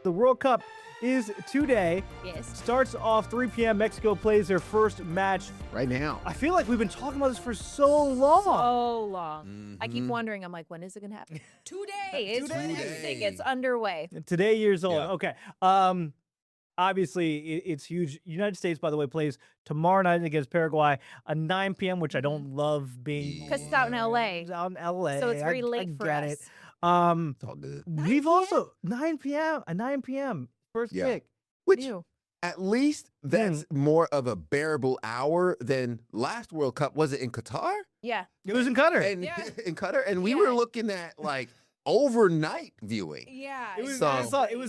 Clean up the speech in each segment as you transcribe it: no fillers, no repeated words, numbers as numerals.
The World Cup is today. Yes. Starts off 3 p.m. Mexico plays their first match. Right now. I feel like we've been talking about this for so long. So long. I keep wondering. I'm like, when is it gonna happen? Today is when everything gets underway. Today, years old. Yeah. Okay. Obviously, it's huge. United States, by the way, plays tomorrow night against Paraguay at 9 p.m., which I don't love being. 'Cause it's out in LA. It's out in LA. So it's very I late for get us. it. It's all good. We've 9 also 9 p.m. At 9 p.m. First Yeah. kick. Which Ew. at least that's more of a bearable hour than last World Cup. Was it in Qatar? Yeah. It was in Qatar. And Yeah. in Qatar, and we Yeah. were looking at like overnight viewing. Yeah. It was, So-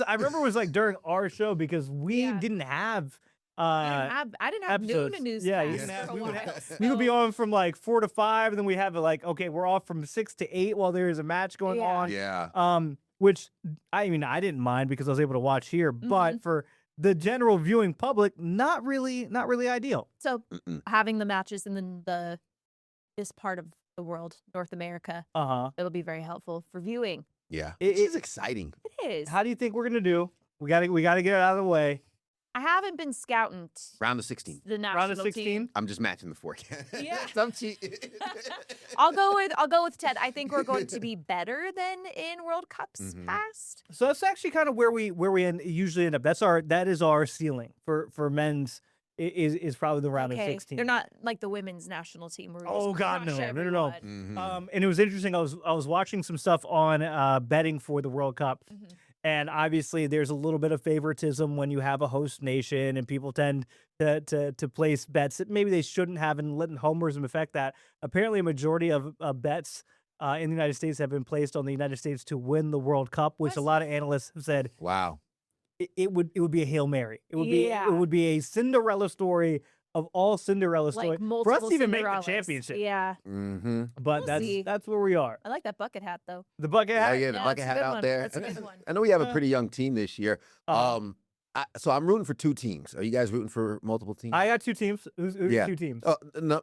I remember it was like during our show because we Yeah. didn't have I didn't have episodes. noon news. Yeah, you fast didn't have- for a we would while, have- we would be so- on from like 4 to 5, and then we have like, okay, we're off from 6 to 8 while there is a match going Yeah. on. Yeah. Which I mean I didn't mind because I was able to watch here, but for the general viewing public, not really ideal. So Mm-mm. having the matches in this part of the world, North America, it'll be very helpful for viewing. Yeah. It- It is exciting. It is. How do you think we're gonna do? We gotta get it out of the way. I haven't been scouting Round of 16. the national Round of team. 16. I'm just matching the forecast. Yeah. Some cheat. I'll go with Ted. I think we're going to be better than in World Cups past. So that's actually kind of where we usually end up. That is our ceiling for men's is probably the round of 16. They're not like the women's national team. Where we Oh, just God, crush no. No. everyone. Mhm. And it was interesting. I was watching some stuff on betting for the World Cup, and obviously there's a little bit of favoritism when you have a host nation, and people tend to place bets that maybe they shouldn't have, and letting homerism affect that. Apparently, a majority of bets in the United States have been placed on the United States to win the World Cup, which a lot of analysts have said Wow. it would be a Hail Mary. It would Yeah. be a Cinderella story of all Cinderella stories Like for us multiple to even make the Cinderellas. championship. Yeah, Mm-hmm. But We'll see. that's where we are. I like that bucket hat though. The bucket Oh, hat. yeah, the Yeah, bucket that's a hat good out one. there. That's a good one. I know we have a pretty young team this year. Uh-huh. So I'm rooting for two teams. Are you guys rooting for multiple teams? I got two teams. Who's Yeah. two teams?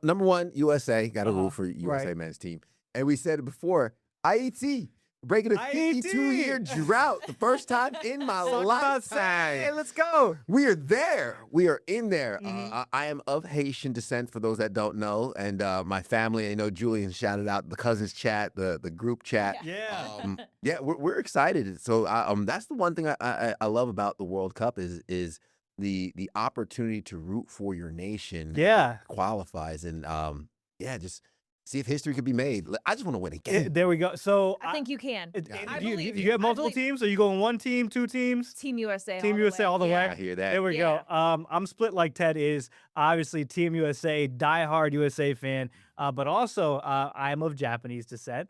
Number one, USA. Got to root for USA right. men's team. And we said it before, IET. Breaking a IET. 52-year drought. The first time in my Talk about Hey, lifetime. let's go. We are there. We are in there. Mhm. I am of Haitian descent, for those that don't know. And my family, I know Julian shouted out the cousins chat, the group chat. Yeah. Yeah, we're excited. So that's the one thing I love about the World Cup is the opportunity to root for your nation. Yeah. Qualifies and just see if history could be made. I just want to win a game. There we go. So I think you can. I do you believe you you. get I multiple believe- teams? Are you going one team, two teams? Team USA. Team USA all the way. I hear that. There we go. I'm split like Ted is. Obviously, Team USA, diehard USA fan, but also I'm of Japanese descent.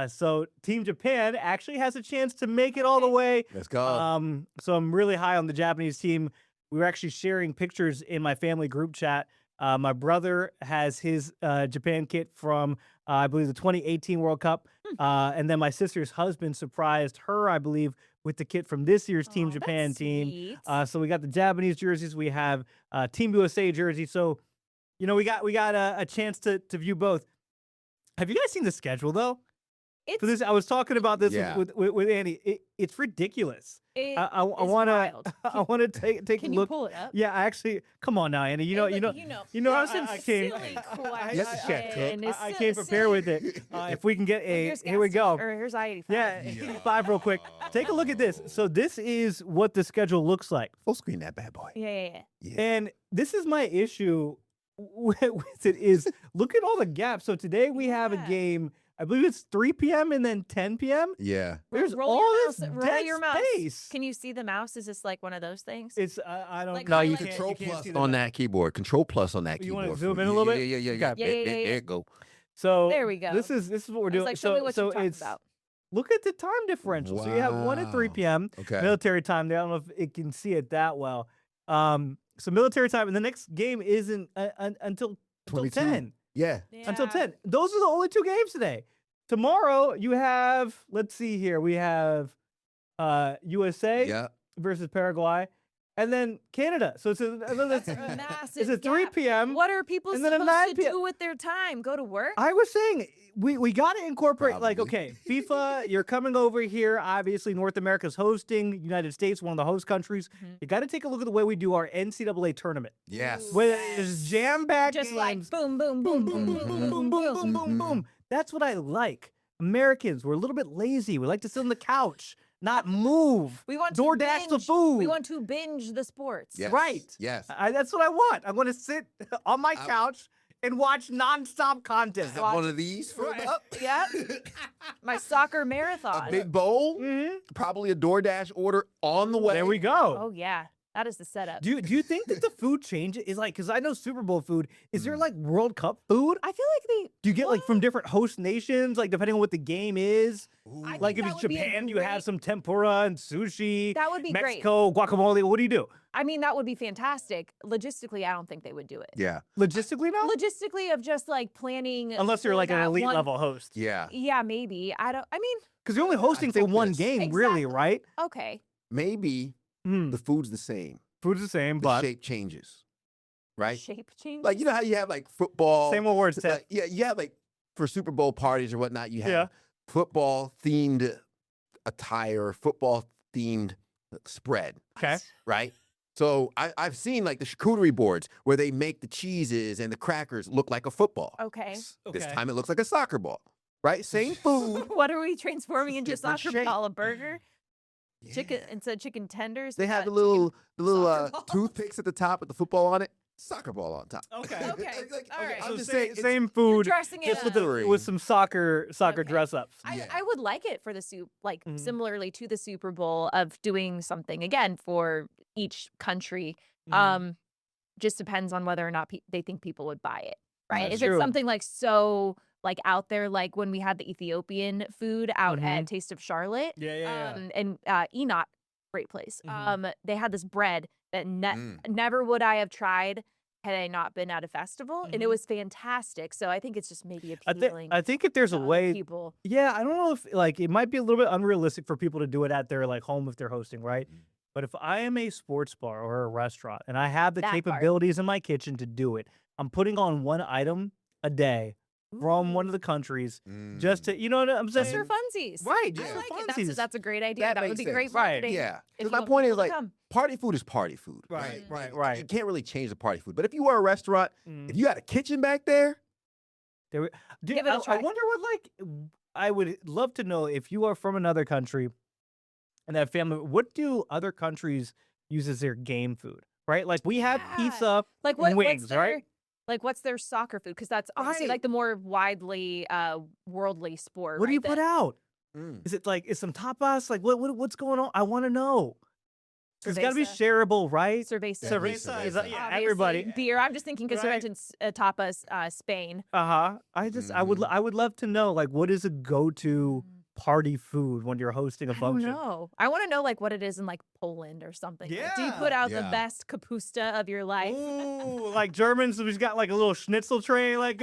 So Team Japan actually has a chance to make it all the way. Let's go. So I'm really high on the Japanese team. We were actually sharing pictures in my family group chat. My brother has his Japan kit from, I believe, the 2018 World Cup. And then my sister's husband surprised her, I believe, with the kit from this year's Team Aw, Japan that's team. sweet. So we got the Japanese jerseys. We have Team USA jersey. So, we got a chance to view both. Have you guys seen the schedule, though? For this, I was talking about this Yeah. with Andy. It's ridiculous. It I is want wild. to I want to take a Can you look. pull it up? Yeah, I actually. Come on now, Andy. Yeah, I came. silly Yes, Chef Cook. I came prepared with it. If we can get here we go. Or here's I-85. Yeah, 85 real quick. Take a look at this. So this is what the schedule looks like, Full screen that bad boy. Yeah. Yeah. and this is my issue with it is look at all the gaps. So today we have a Yeah. game. I believe it's 3 p.m. and then 10 p.m. Yeah. There's Roll all your this mouse, roll dead your mouse. space. Can you see the mouse? Is this like one of those things? It's I don't Like know. No, you highlight- control can't plus see the on mouse. that keyboard. Control plus on that You keyboard. wanna zoom for in a you. little Yeah, bit? Yeah, yeah, Okay. yeah. Yeah. There you go. So There we go. This is what we're I was doing. like, show me what so you're talking it's about. look at the time differential. So you have 1 at 3 Wow. p.m. Okay. military time there. I don't know if it can see it that well. So military time, and the next game isn't until 22. 10. Yeah. Until Yeah. 10. Those are the only two games today. Tomorrow you have. Let's see here. We have USA Yeah. versus Paraguay. and then Canada. So it's That's a massive it's a 3 gap. p.m. What are people and then a supposed 9 to p.m. do with their time? Go to work? I was saying we got to incorporate like, Probably. okay, FIFA, you're coming over here. Obviously, North America's hosting. United States, one of the host countries. You got to take a look at the way we do our NCAA tournament. Yes. Where it's jam-packed Just games. like boom, boom, boom, boom, boom, boom, boom, boom. boom, boom. That's what I like. Americans, we're a little bit lazy. We like to sit on the couch, not move. We want to DoorDash the binge. food. We want to binge the sports. Yes. Right. Yes. That's what I want. I want to sit on my couch and watch nonstop content. Have one of these for Right. up. Yep. My soccer marathon. A big bowl. Mhm. Probably a DoorDash order on the way. There we go. Oh yeah, that is the setup. Do you think that the food changes? Is like, because I know Super Bowl food. Is Mm. there like World Cup food? I feel like they. Do you get like from different host nations, like depending on what the game is? Ooh. I Like think if that it's would be a Japan, you have great- some tempura and sushi. That would be great. Mexico, guacamole. What do you do? I mean, that would be fantastic. Logistically, I don't think they would do it. Yeah. Logistically, no. Logistically, of just like planning. Unless you're for like an that elite one- level host. Yeah. Yeah, maybe. I don't. I mean, Because you're only hosting, say, fuck one this. game, really, Exactly. right? okay. Maybe Hmm. the food's the same. Food's the same, The but shape changes. Right? Shape change. Like, you know how you have like football. same old words. Like, yeah, you have like for Super Bowl parties or whatnot, you have Yeah. football themed attire, football themed spread, Okay. right? So I've seen like the charcuterie boards where they make the cheeses and the crackers look like a football. Okay. This time it looks like a soccer ball, right? Same food. What are we transforming into Different soccer shape. ball? A burger? Chicken Yeah. instead of chicken tenders? They we have got the little soccer ball. toothpicks at the top with the football on it. Soccer ball on top. Okay. Okay, all right. I'm So just sa- saying, it's- same You're food, dressing it just with, up. with some soccer Okay. dress ups. Yeah. I would like it for the soup, like Mhm. similarly to the Super Bowl of doing something again for each country. Mhm. Just depends on whether or not they think people would buy it, right? That's If it's true. something like so like out there, like when we had the Ethiopian food out at Taste of Charlotte, Yeah, yeah, and Enoch, great place. Mhm. They had this bread that Mm. never would I have tried had I not been at a festival, and it Mhm. was fantastic. So I think it's just maybe I appealing. think I think if there's a to way, people. yeah, I don't know if like it might be a little bit unrealistic for people to do it at their like home if they're hosting, right? Mhm. But if I am a sports bar or a restaurant and I have the That part. capabilities in my kitchen to do it, I'm putting on one item a day from one of the countries just to, you know what I'm Just saying? for funsies. Right, I just like for it. funsies. That's a great idea. That That would makes be sense. great Right. marketing. Yeah. if Because you my want point is people to like come. party food is party food. Right, right, You right. can't really change the party food. But if you are a restaurant, Mm. if you had a kitchen back there, There, Give it a I try. wonder what like I would love to know if you are from another country and that family. What do other countries use as their game food? Right, like we have Yeah. pizza, Like and what's wings, their, right? Like what's their soccer food? Because that's obviously Right. like the more widely worldly sport. What do right? you put That- out? Is it like is some tapas? Like what's going on? I want to know. It's got to be Cerveza. shareable, right? Cerveza. Cerveza is, yeah, Obviously, everybody. beer. I'm just thinking because Right. you mentioned tapas, Spain. I would love to know like what is a go-to party food when you're hosting a I don't function? know. I want to know like what it is in like Poland or something. Like, do you Yeah. put out the Yeah. best kapusta of your life? Ooh, like Germans who's got like a little schnitzel tray, like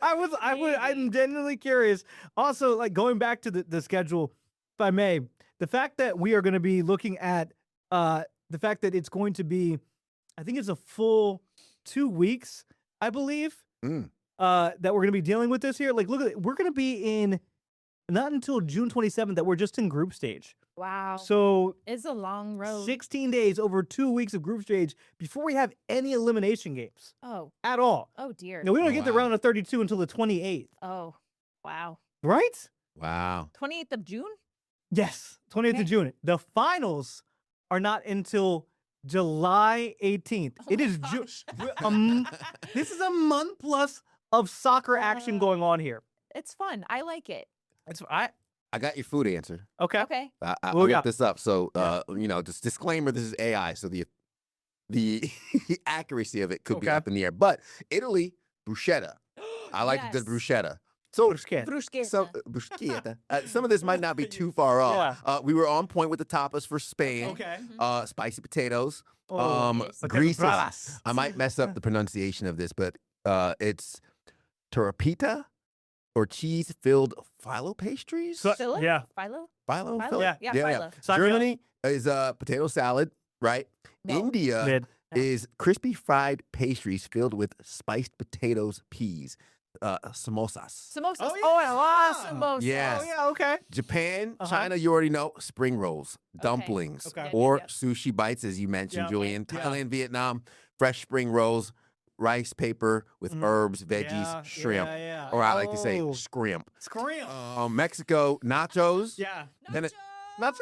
I'm genuinely curious. Also, like going back to the schedule, if I may, the fact that we are going to be looking at the fact that it's going to be, I think it's a full 2 weeks, I believe, Mm. that we're going to be dealing with this here. Like, look at it. We're going to be in not until June 27th that we're just in group stage. Wow. So It's a long road. 16 days over 2 weeks of group stage before we have any elimination games Oh, at all. oh dear. No, we don't Oh, get the wow. round of 32 until the 28th, Oh, wow. right? Wow. 28th of June? Yes, 28th Okay. of June. The finals are not until July 18th. Oh It my is June. gosh. This is a month plus of soccer action going on here. It's fun. I like it. It's I got your food answer. okay. Okay. I What we got? looked this up. So, just disclaimer, this is AI. So the accuracy of it could be Okay. up in the air. But Italy, bruschetta. I like the Yes. bruschetta. So, Bruschetta. Bruschetta. bruschetta. Some of this might not be too far off. We were on point with the tapas for Spain. Okay. Spicy potatoes. Oh, yes. Greases. bravas. I might mess up the pronunciation of this, but it's terapita or cheese-filled phyllo pastries. So- Philo? yeah. Philo? Phyllo? Philo? Phyllo? Yeah, yeah. philo. Sign me up. Germany, is potato salad, right? No. India Mid. is crispy fried pastries filled with spiced potatoes, peas, samosas. Samosas. Oh, Oh, I love yeah. samosas. Yes. Oh yeah, okay. Japan, Uh-huh. China, you already know, spring rolls, dumplings, Okay. or Yeah. sushi bites, as you mentioned, Yeah. Julian. Yeah. Thailand, Vietnam, fresh spring rolls, rice paper with Mhm. herbs, veggies, Yeah, shrimp, yeah. or I like to say Oh, scrimp. scrimp. Mexico, nachos. Yeah. Vene- Nacho.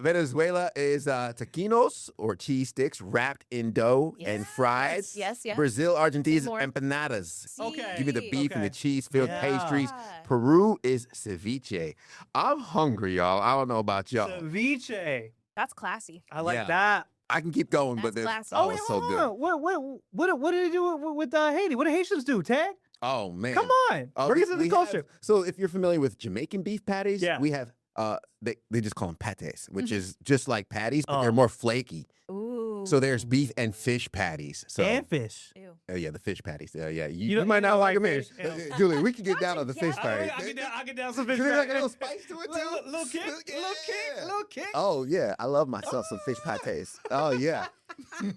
Venezuela is taquinos or cheese sticks wrapped in dough and fried. Yes. Brazil, Argentina is More. empanadas. Okay. Give me the beef and the Okay. cheese-filled Yeah. pastries. Yeah. Peru is ceviche. I'm hungry, y'all. I don't know about y'all. Ceviche. That's classy. I like Yeah. that. I can keep going, but That's this classy. oh, Oh, it's so hold good. on. What did they do with Haiti? What do Haitians do, Tag? Oh man. Come on. Oh, Bring us into the we culture. have- so if you're familiar with Jamaican beef patties, Yeah. we have they just call them pates, which is just like patties, but they're Oh. more flaky. Ooh. So there's beef and fish patties. So And fish. Ew. oh yeah, the fish patties. Yeah, you, You don't- might you not don't like like them. fish? Yeah. Julie, we can get down on the fish Yeah. patties. I get down some fish. Can they like a patties. little spice to it too? Little kick, Yeah. little kick. Oh yeah, I love myself some fish pates. Oh yeah.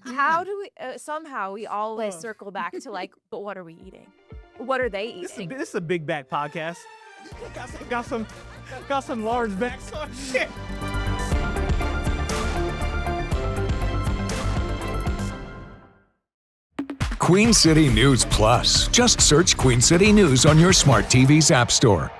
How do we? Somehow we always circle back to like, but what are we eating? What are they eating? This is a big back podcast. Got some large backs. Oh shit. Queen City News Plus. Just search Queen City News on your smart TV's app store.